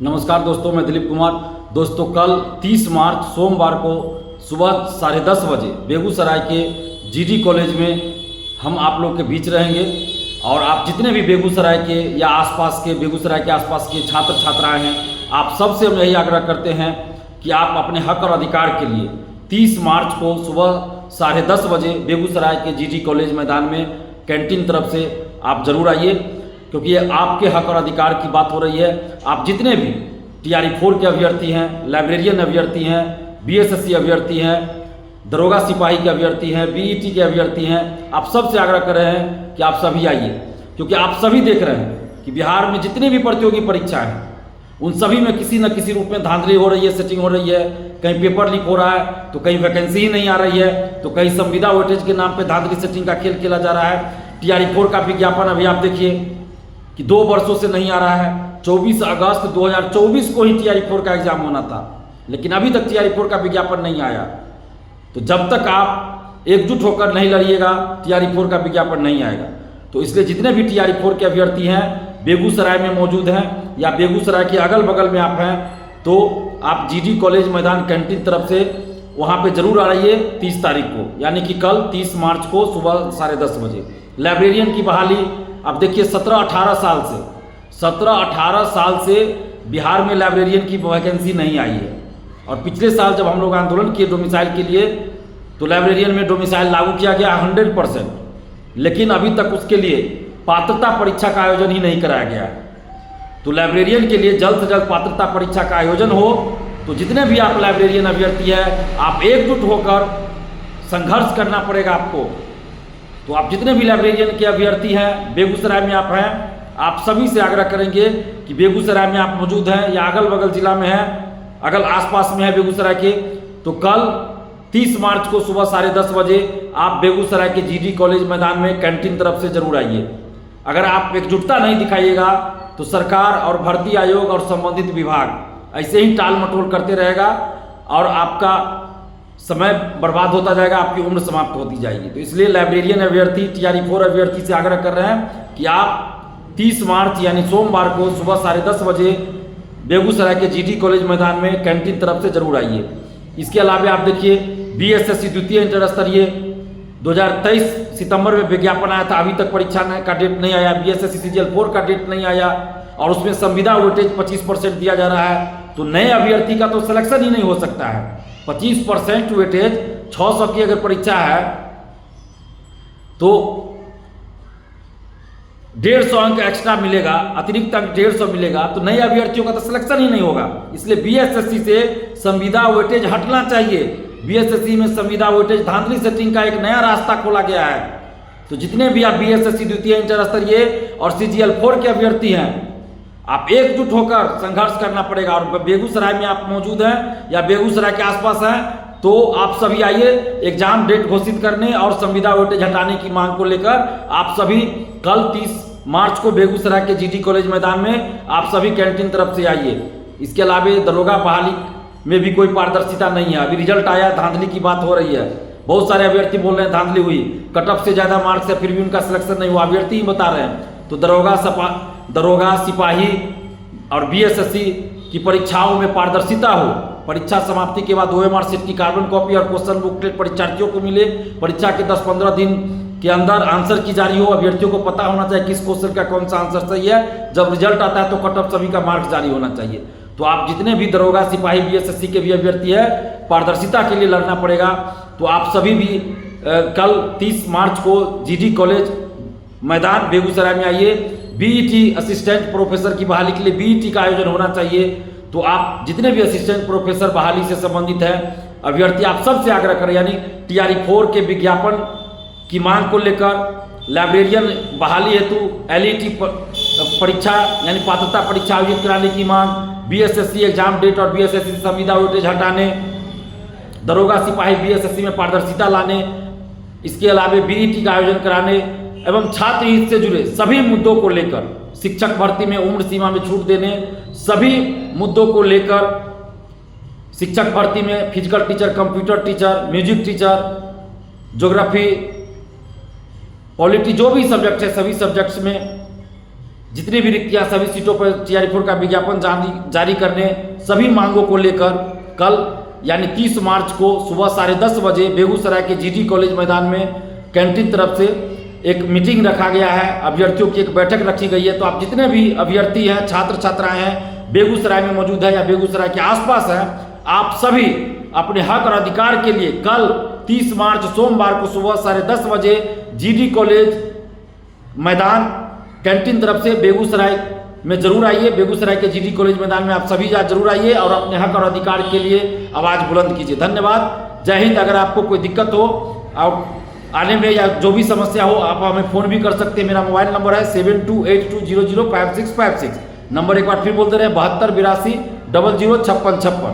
नमस्कार दोस्तों, मैं दिलीप कुमार। दोस्तों, कल 30 मार्च सोमवार को सुबह 10:30 बजे बेगूसराय के जीडी कॉलेज में हम आप लोग के बीच रहेंगे और आप जितने भी बेगूसराय के या आसपास के बेगूसराय के आसपास के छात्र छात्राएं हैं, आप सबसे हम यही आग्रह करते हैं कि आप अपने हक और अधिकार के लिए 30 मार्च को सुबह 10:30 बजे बेगूसराय के जीडी कॉलेज मैदान में कैंटीन तरफ से आप जरूर आइए, क्योंकि ये आपके हक और अधिकार की बात हो रही है। आप जितने भी TRE 4 के अभ्यर्थी हैं, लाइब्रेरियन अभ्यर्थी हैं, BSSC अभ्यर्थी हैं, दरोगा सिपाही के अभ्यर्थी हैं, BET के अभ्यर्थी हैं, आप सबसे आग्रह कर रहे हैं कि आप सभी आइए, क्योंकि आप सभी देख रहे हैं कि बिहार में जितनी भी प्रतियोगी परीक्षाएं हैं उन सभी में किसी न किसी रूप में धांधली हो रही है, सेटिंग हो रही है। कहीं पेपर लीक हो रहा है तो कहीं वैकेंसी ही नहीं आ रही है, तो कहीं संविदा वेटेज के नाम पर धांधली सेटिंग का खेल खेला जा रहा है। TRE 4 का विज्ञापन अभी आप देखिए कि 2 वर्षों से नहीं आ रहा है। 24 अगस्त 2024 को ही TRE 4 का एग्जाम होना था, लेकिन अभी तक TRE 4 का विज्ञापन नहीं आया। तो जब तक आप एकजुट होकर नहीं लड़िएगा, TRE 4 का विज्ञापन नहीं आएगा। तो इसलिए जितने भी TRE 4 के अभ्यर्थी हैं, बेगूसराय में मौजूद हैं या बेगूसराय के अगल बगल में आप हैं, तो आप जीडी कॉलेज मैदान कैंटीन तरफ से वहाँ पे जरूर आ रही है 30 तारीख को, यानी कि कल 30 मार्च को सुबह 10:30 बजे। लाइब्रेरियन की बहाली अब देखिए 17-18 साल से बिहार में लाइब्रेरियन की वैकेंसी नहीं आई है। और पिछले साल जब हम लोग आंदोलन किए डोमिसाइल के लिए, तो लाइब्रेरियन में डोमिसाइल लागू किया गया 100%, लेकिन अभी तक उसके लिए पात्रता परीक्षा का आयोजन ही नहीं कराया गया है। तो लाइब्रेरियन के लिए जल्द से जल्द पात्रता परीक्षा का आयोजन हो। तो जितने भी आप लाइब्रेरियन अभ्यर्थी हैं, आप एकजुट होकर संघर्ष करना पड़ेगा आपको। तो आप जितने भी लाइब्रेरियन के अभ्यर्थी हैं, बेगूसराय में आप हैं, आप सभी से आग्रह करेंगे कि बेगूसराय में आप मौजूद हैं या अगल बगल जिला में हैं, अगल आसपास में है बेगूसराय के, तो कल 30 मार्च को सुबह 10:30 बजे आप बेगूसराय के जीडी कॉलेज मैदान में कैंटीन तरफ से जरूर आइए। अगर आप एकजुटता नहीं दिखाइएगा तो सरकार और भर्ती आयोग और संबंधित विभाग ऐसे ही टाल मटोल करते रहेगा और आपका समय बर्बाद होता जाएगा, आपकी उम्र समाप्त होती जाएगी। तो इसलिए लाइब्रेरियन अभ्यर्थी, TRE 4 अभ्यर्थी से आग्रह कर रहे हैं कि आप 30 मार्च यानी सोमवार को सुबह 10:30 बजे बेगूसराय के जीडी कॉलेज मैदान में कैंटीन तरफ से जरूर आइए। इसके अलावा आप देखिए BSSC द्वितीय इंटर स्तरीय 2023 सितंबर में विज्ञापन आया था, अभी तक परीक्षा का डेट नहीं आया। BSSC CGL 4 का डेट नहीं आया और उसमें संविदा वेटेज 25% दिया जा रहा है। तो नए अभ्यर्थी का तो सिलेक्शन ही नहीं हो सकता है। 25% वेटेज, 600 की अगर परीक्षा है तो 150 अंक एक्स्ट्रा मिलेगा, अतिरिक्त अंक 150 मिलेगा, तो नए अभ्यर्थियों का तो सिलेक्शन ही नहीं होगा। इसलिए BSSC से संविदा वेटेज हटना चाहिए। BSSC में संविदा वेटेज धांधली सेटिंग का एक नया रास्ता खोला गया है। तो जितने भी आप BSSC द्वितीय इंटर स्तरीय और CGL 4 के अभ्यर्थी हैं, आप एकजुट होकर संघर्ष करना पड़ेगा। और बेगूसराय में आप मौजूद हैं या बेगूसराय के आसपास हैं, तो आप सभी आइए एग्जाम डेट घोषित करने और संविदा वेटेज हटाने की मांग को लेकर आप सभी कल 30 मार्च को बेगूसराय के जीडी कॉलेज मैदान में आप सभी कैंटीन तरफ से आइए। इसके अलावा दरोगा बहाली में भी कोई पारदर्शिता नहीं है। अभी रिजल्ट आया, धांधली की बात हो रही है, बहुत सारे अभ्यर्थी बोल रहे हैं धांधली हुई, कट ऑफ से ज़्यादा मार्क्स है फिर भी उनका सिलेक्शन नहीं हुआ, अभ्यर्थी ही बता रहे हैं। तो दरोगा सिपाही और BSSC की परीक्षाओं में पारदर्शिता हो, परीक्षा समाप्ति के बाद OMR शीट की कार्बन कॉपी और क्वेश्चन बुकलेट परीक्षार्थियों को मिले, परीक्षा के 10-15 दिन के अंदर आंसर की जारी हो, अभ्यर्थियों को पता होना चाहिए किस क्वेश्चन का कौन सा आंसर सही है। जब रिजल्ट आता है तो कट ऑफ सभी का मार्क्स जारी होना चाहिए। तो आप जितने भी दरोगा सिपाही BSSC के भी अभ्यर्थी है, पारदर्शिता के लिए लड़ना पड़ेगा। तो आप सभी भी कल 30 मार्च को जीडी कॉलेज मैदान बेगूसराय में आइए। BET असिस्टेंट प्रोफेसर की बहाली के लिए BET का आयोजन होना चाहिए। तो आप जितने भी असिस्टेंट प्रोफेसर बहाली से संबंधित हैं अभ्यर्थी, आप सबसे आग्रह करें, यानी TRE 4 के विज्ञापन की मांग को लेकर लाइब्रेरियन बहाली हेतु LET परीक्षा यानी पात्रता परीक्षा आयोजित कराने की मांग, BSSC एग्जाम डेट और BSSC संविदा वेटेज हटाने, दरोगा सिपाही BSSC में पारदर्शिता लाने, इसके अलावा BET का आयोजन कराने एवं छात्र हित से जुड़े सभी मुद्दों को लेकर, शिक्षक भर्ती में उम्र सीमा में छूट देने, सभी मुद्दों को लेकर, शिक्षक भर्ती में physical teacher, computer teacher, music teacher, geography, polity, जो भी सब्जेक्ट है सभी सब्जेक्ट्स में जितनी भी रिक्तियां सभी सीटों पर TR4 का विज्ञापन जारी करने, सभी मांगों को लेकर कल यानी 30 मार्च को सुबह 10:30 बजे बेगूसराय के GD कॉलेज मैदान में कैंटीन तरफ से एक मीटिंग रखा गया है, अभ्यर्थियों की एक बैठक रखी गई है। तो आप जितने भी अभ्यर्थी हैं, छात्र छात्राएं हैं, बेगूसराय में मौजूद है या बेगूसराय के आसपास हैं, आप सभी अपने हक और अधिकार के लिए कल 30 मार्च सोमवार को सुबह 10:30 बजे GD कॉलेज मैदान कैंटीन तरफ से बेगूसराय में जरूर आइए। बेगूसराय के GD कॉलेज मैदान में आप सभी जरूर आइए और अपने हक और अधिकार के लिए आवाज़ बुलंद कीजिए। धन्यवाद, जय हिंद। अगर आपको कोई दिक्कत हो और आने में या जो भी समस्या हो, आप हमें फ़ोन भी कर सकते हैं। मेरा मोबाइल नंबर है 7282005656। नंबर एक बार फिर बोलते रहे 7282005656।